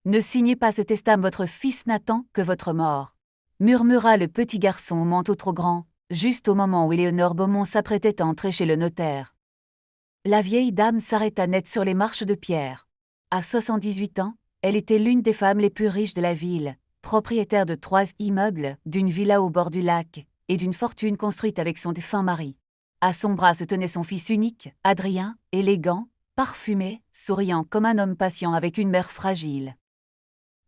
Ne signez pas ce testament, votre fils n'attend que votre mort, murmura le petit garçon au manteau trop grand, juste au moment où Éléonore Beaumont s'apprêtait à entrer chez le notaire. La vieille dame s'arrêta net sur les marches de pierre. À 78 ans, elle était l'une des femmes les plus riches de la ville, propriétaire de 3 immeubles, d'une villa au bord du lac, et d'une fortune construite avec son défunt mari. À son bras se tenait son fils unique, Adrien, élégant, parfumé, souriant comme un homme patient avec une mère fragile.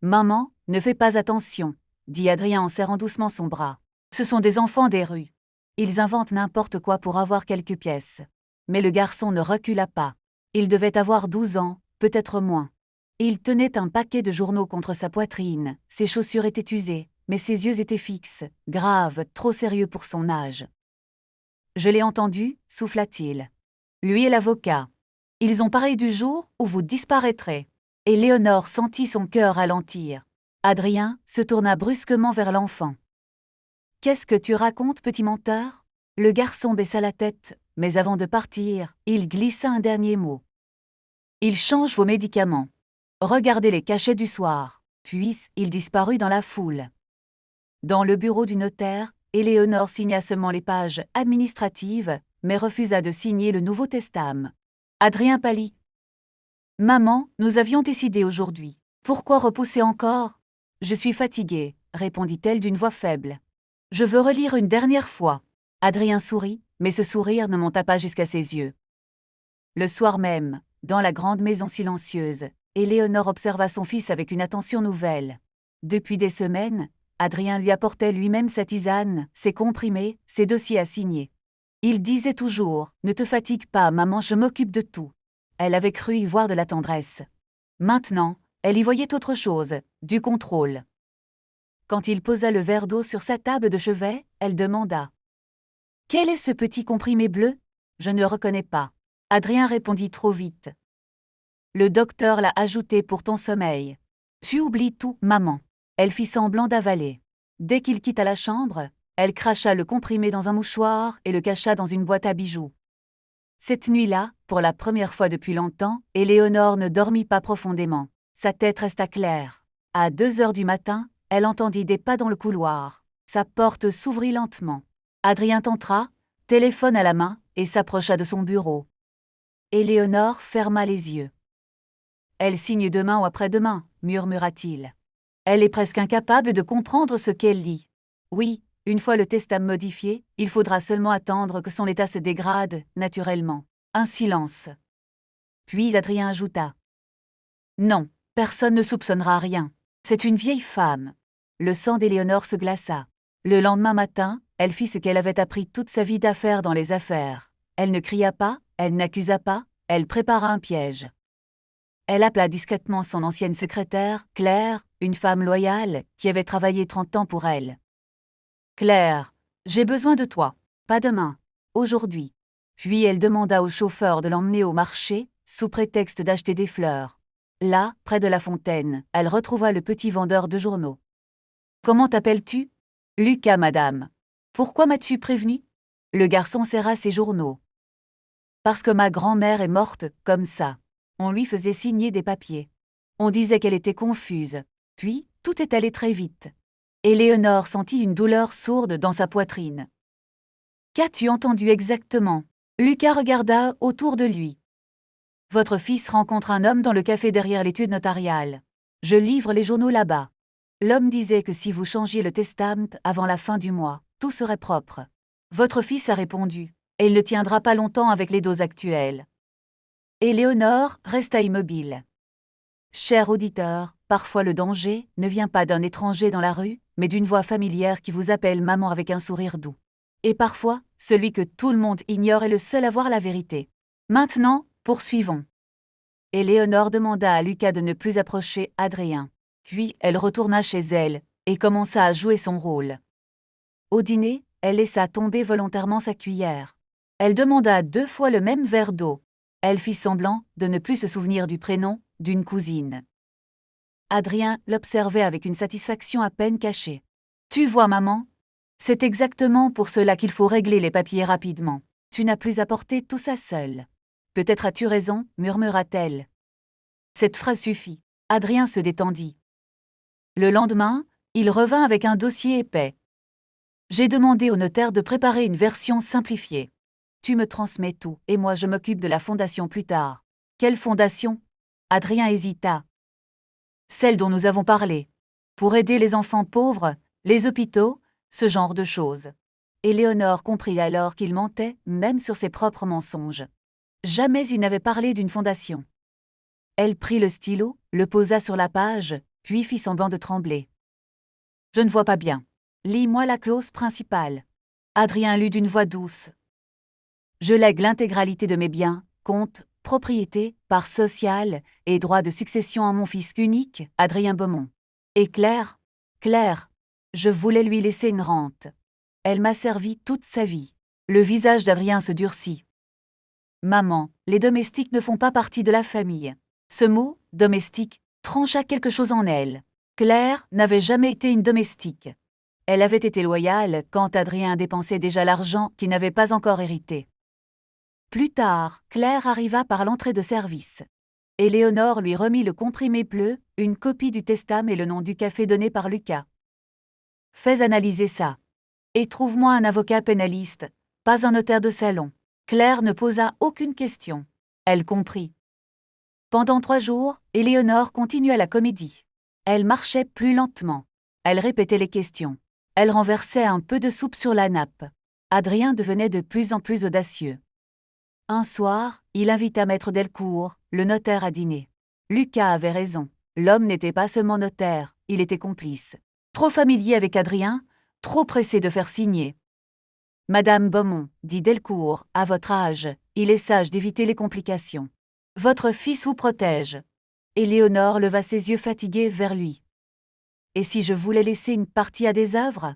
« Maman, ne fais pas attention, » dit Adrien en serrant doucement son bras. « Ce sont des enfants des rues. Ils inventent n'importe quoi pour avoir quelques pièces. » Mais le garçon ne recula pas. Il devait avoir 12 ans, peut-être moins. Il tenait un paquet de journaux contre sa poitrine, ses chaussures étaient usées, mais ses yeux étaient fixes, graves, trop sérieux pour son âge. « Je l'ai entendu, souffla-t-il. Lui et l'avocat. Ils ont parlé du jour où vous disparaîtrez. » Et Léonore sentit son cœur ralentir. Adrien se tourna brusquement vers l'enfant. « Qu'est-ce que tu racontes, petit menteur ?» Le garçon baissa la tête, mais avant de partir, il glissa un dernier mot. « Il change vos médicaments. Regardez les cachets du soir. » Puis, il disparut dans la foule. Dans le bureau du notaire, Éléonore signa seulement les pages administratives, mais refusa de signer le Nouveau Testament. Adrien pâlit. « Maman, nous avions décidé aujourd'hui. Pourquoi repousser encore ? » « Je suis fatiguée, » répondit-elle d'une voix faible. « Je veux relire une dernière fois. » Adrien sourit, mais ce sourire ne monta pas jusqu'à ses yeux. Le soir même, dans la grande maison silencieuse, Éléonore observa son fils avec une attention nouvelle. Depuis des semaines, Adrien lui apportait lui-même sa tisane, ses comprimés, ses dossiers à signer. Il disait toujours « Ne te fatigue pas, maman, je m'occupe de tout ». Elle avait cru y voir de la tendresse. Maintenant, elle y voyait autre chose, du contrôle. Quand il posa le verre d'eau sur sa table de chevet, elle demanda « Quel est ce petit comprimé bleu ? Je ne reconnais pas. » Adrien répondit trop vite. « Le docteur l'a ajouté pour ton sommeil. »« Tu oublies tout, maman. » Elle fit semblant d'avaler. Dès qu'il quitta la chambre, elle cracha le comprimé dans un mouchoir et le cacha dans une boîte à bijoux. Cette nuit-là, pour la première fois depuis longtemps, Éléonore ne dormit pas profondément. Sa tête resta claire. À 2 heures du matin, elle entendit des pas dans le couloir. Sa porte s'ouvrit lentement. Adrien entra, téléphone à la main, et s'approcha de son bureau. Éléonore ferma les yeux. « Elle signe demain ou après-demain, » murmura-t-il. Elle est presque incapable de comprendre ce qu'elle lit. Oui, une fois le testament modifié, il faudra seulement attendre que son état se dégrade, naturellement. Un silence. Puis Adrien ajouta. « Non, personne ne soupçonnera rien. C'est une vieille femme. » Le sang d'Éléonore se glaça. Le lendemain matin, elle fit ce qu'elle avait appris toute sa vie d'affaires dans les affaires. Elle ne cria pas, elle n'accusa pas, elle prépara un piège. Elle appela discrètement son ancienne secrétaire, Claire, une femme loyale, qui avait travaillé 30 ans pour elle. « Claire, j'ai besoin de toi. Pas demain. Aujourd'hui. » Puis elle demanda au chauffeur de l'emmener au marché, sous prétexte d'acheter des fleurs. Là, près de la fontaine, elle retrouva le petit vendeur de journaux. « Comment t'appelles-tu ? » ?»« Lucas, madame. »« Pourquoi m'as-tu prévenu ? » Le garçon serra ses journaux. « Parce que ma grand-mère est morte, comme ça. » On lui faisait signer des papiers. On disait qu'elle était confuse. Puis, tout est allé très vite. Éléonore sentit une douleur sourde dans sa poitrine. « Qu'as-tu entendu exactement ?» Lucas regarda autour de lui. « Votre fils rencontre un homme dans le café derrière l'étude notariale. Je livre les journaux là-bas. L'homme disait que si vous changiez le testament avant la fin du mois, tout serait propre. Votre fils a répondu, et il ne tiendra pas longtemps avec les doses actuelles. » Éléonore resta immobile. Cher auditeur, parfois le danger ne vient pas d'un étranger dans la rue, mais d'une voix familière qui vous appelle maman avec un sourire doux. Et parfois, celui que tout le monde ignore est le seul à voir la vérité. Maintenant, poursuivons. Éléonore demanda à Lucas de ne plus approcher Adrien. Puis elle retourna chez elle et commença à jouer son rôle. Au dîner, elle laissa tomber volontairement sa cuillère. Elle demanda 2 fois le même verre d'eau. Elle fit semblant de ne plus se souvenir du prénom d'une cousine. Adrien l'observait avec une satisfaction à peine cachée. « Tu vois, maman ? C'est exactement pour cela qu'il faut régler les papiers rapidement. Tu n'as plus à porter tout ça seule. »« Peut-être as-tu raison, » murmura-t-elle. Cette phrase suffit. Adrien se détendit. Le lendemain, il revint avec un dossier épais. J'ai demandé au notaire de préparer une version simplifiée. Tu me transmets tout, et moi je m'occupe de la fondation plus tard. Quelle fondation? Adrien hésita. Celle dont nous avons parlé. Pour aider les enfants pauvres, les hôpitaux, ce genre de choses. Éléonore comprit alors qu'il mentait, même sur ses propres mensonges. Jamais il n'avait parlé d'une fondation. Elle prit le stylo, le posa sur la page, puis fit semblant de trembler. Je ne vois pas bien. Lis-moi la clause principale. Adrien lut d'une voix douce. Je lègue l'intégralité de mes biens, comptes, propriétés, parts sociales et droits de succession à mon fils unique, Adrien Beaumont. Et Claire, je voulais lui laisser une rente. Elle m'a servi toute sa vie. Le visage d'Adrien se durcit. Maman, les domestiques ne font pas partie de la famille. Ce mot, domestique, trancha quelque chose en elle. Claire n'avait jamais été une domestique. Elle avait été loyale quand Adrien dépensait déjà l'argent qu'il n'avait pas encore hérité. Plus tard, Claire arriva par l'entrée de service. Éléonore lui remit le comprimé bleu, une copie du testament et le nom du café donné par Lucas. Fais analyser ça. Et trouve-moi un avocat pénaliste, pas un notaire de salon. Claire ne posa aucune question. Elle comprit. Pendant 3 jours, Éléonore continua la comédie. Elle marchait plus lentement. Elle répétait les questions. Elle renversait un peu de soupe sur la nappe. Adrien devenait de plus en plus audacieux. Un soir, il invita Maître Delcourt, le notaire, à dîner. Lucas avait raison. L'homme n'était pas seulement notaire, il était complice. Trop familier avec Adrien, trop pressé de faire signer. Madame Beaumont, dit Delcourt, à votre âge, il est sage d'éviter les complications. Votre fils vous protège. Éléonore leva ses yeux fatigués vers lui. Et si je voulais laisser une partie à des œuvres?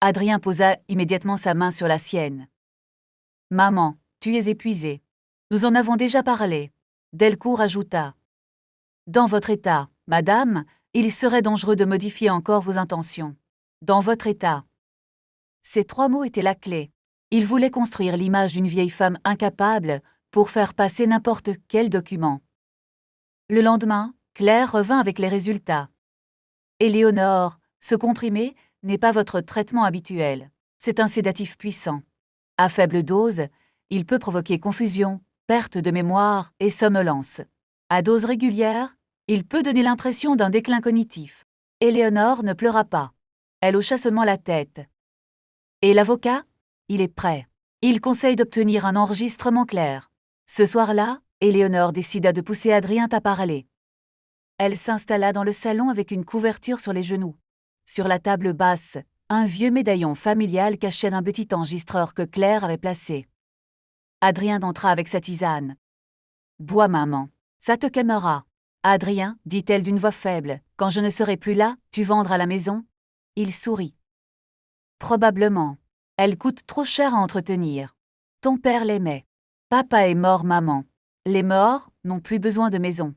Adrien posa immédiatement sa main sur la sienne. Maman, tu es épuisée. Nous en avons déjà parlé. Delcourt ajouta. Dans votre état, madame, il serait dangereux de modifier encore vos intentions. Dans votre état. Ces 3 mots étaient la clé. Il voulait construire l'image d'une vieille femme incapable pour faire passer n'importe quel document. Le lendemain, Claire revint avec les résultats. Éléonore, ce comprimé n'est pas votre traitement habituel. C'est un sédatif puissant. À faible dose, il peut provoquer confusion, perte de mémoire et somnolence. À dose régulière, il peut donner l'impression d'un déclin cognitif. Éléonore ne pleura pas. Elle hocha seulement la tête. Et l'avocat? Il est prêt. Il conseille d'obtenir un enregistrement clair. Ce soir-là, Éléonore décida de pousser Adrien à parler. Elle s'installa dans le salon avec une couverture sur les genoux. Sur la table basse, un vieux médaillon familial cachait un petit enregistreur que Claire avait placé. Adrien entra avec sa tisane. « Bois, maman, ça te calmera. » Adrien, dit-elle d'une voix faible, « quand je ne serai plus là, tu vendras la maison ?» Il sourit. « Probablement. Elle coûte trop cher à entretenir. Ton père l'aimait. Papa est mort, maman. Les morts n'ont plus besoin de maison. »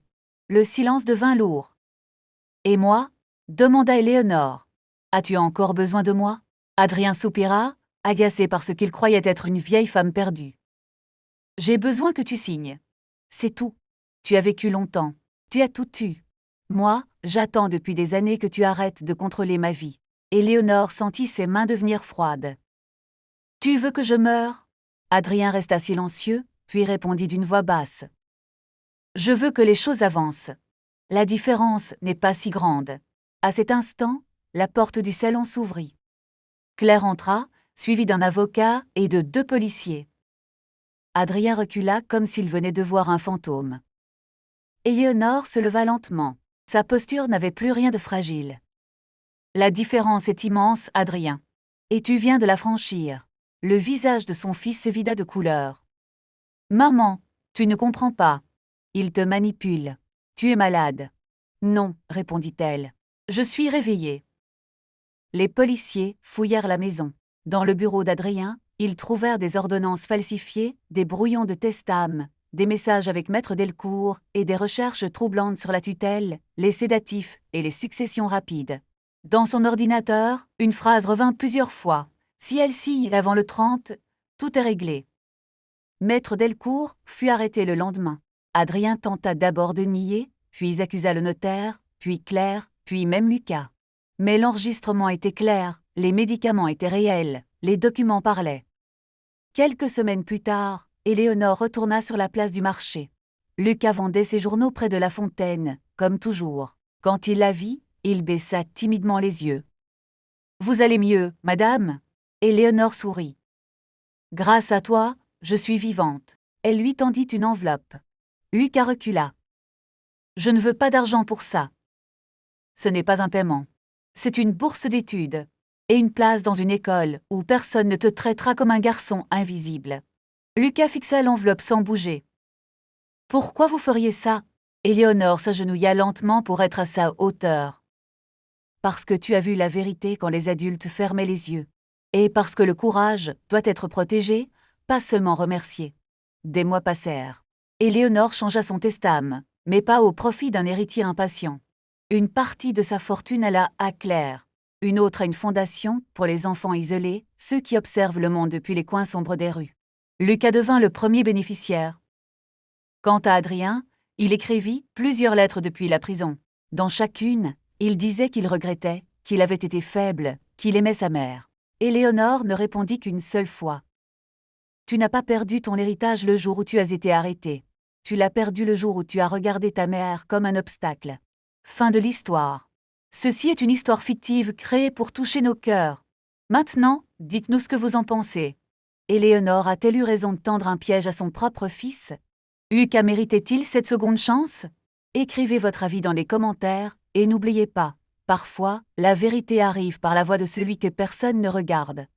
Le silence devint lourd. « Et moi ?» demanda Éléonore. « As-tu encore besoin de moi ?» Adrien soupira, agacé par ce qu'il croyait être une vieille femme perdue. « J'ai besoin que tu signes. C'est tout. Tu as vécu longtemps. Tu as tout eu. Moi, j'attends depuis des années que tu arrêtes de contrôler ma vie. » Éléonore sentit ses mains devenir froides. « Tu veux que je meure ?» Adrien resta silencieux, puis répondit d'une voix basse. « Je veux que les choses avancent. La différence n'est pas si grande. » À cet instant, la porte du salon s'ouvrit. Claire entra, suivie d'un avocat et de 2 policiers. Adrien recula comme s'il venait de voir un fantôme. Éléonore se leva lentement. Sa posture n'avait plus rien de fragile. « La différence est immense, Adrien. Et tu viens de la franchir. » Le visage de son fils se vida de couleur. « Maman, tu ne comprends pas. Il te manipule. Tu es malade. »« Non, » répondit-elle. « Je suis réveillée. » Les policiers fouillèrent la maison. Dans le bureau d'Adrien, ils trouvèrent des ordonnances falsifiées, des brouillons de testament, des messages avec Maître Delcourt et des recherches troublantes sur la tutelle, les sédatifs et les successions rapides. Dans son ordinateur, une phrase revint plusieurs fois. Si elle signe avant le 30, tout est réglé. Maître Delcourt fut arrêté le lendemain. Adrien tenta d'abord de nier, puis accusa le notaire, puis Claire, puis même Lucas. Mais l'enregistrement était clair, les médicaments étaient réels, les documents parlaient. Quelques semaines plus tard, Éléonore retourna sur la place du marché. Lucas vendait ses journaux près de la fontaine, comme toujours. Quand il la vit, il baissa timidement les yeux. « Vous allez mieux, madame ?» Éléonore sourit. « Grâce à toi, je suis vivante. » Elle lui tendit une enveloppe. Lucas recula. « Je ne veux pas d'argent pour ça. Ce n'est pas un paiement. C'est une bourse d'études. Et une place dans une école où personne ne te traitera comme un garçon invisible. » Lucas fixa l'enveloppe sans bouger. « Pourquoi vous feriez ça ?» Éléonore s'agenouilla lentement pour être à sa hauteur. « Parce que tu as vu la vérité quand les adultes fermaient les yeux. Et parce que le courage doit être protégé, pas seulement remercié. » Des mois passèrent. Éléonore changea son testament, mais pas au profit d'un héritier impatient. Une partie de sa fortune alla à Claire, une autre à une fondation pour les enfants isolés, ceux qui observent le monde depuis les coins sombres des rues. Lucas devint le premier bénéficiaire. Quant à Adrien, il écrivit plusieurs lettres depuis la prison. Dans chacune, il disait qu'il regrettait, qu'il avait été faible, qu'il aimait sa mère. Éléonore ne répondit qu'une seule fois. « Tu n'as pas perdu ton héritage le jour où tu as été arrêté. Tu l'as perdu le jour où tu as regardé ta mère comme un obstacle. » Fin de l'histoire. Ceci est une histoire fictive créée pour toucher nos cœurs. Maintenant, dites-nous ce que vous en pensez. Éléonore a-t-elle eu raison de tendre un piège à son propre fils? Lucas méritait-il cette seconde chance? Écrivez votre avis dans les commentaires, et n'oubliez pas, parfois, la vérité arrive par la voix de celui que personne ne regarde.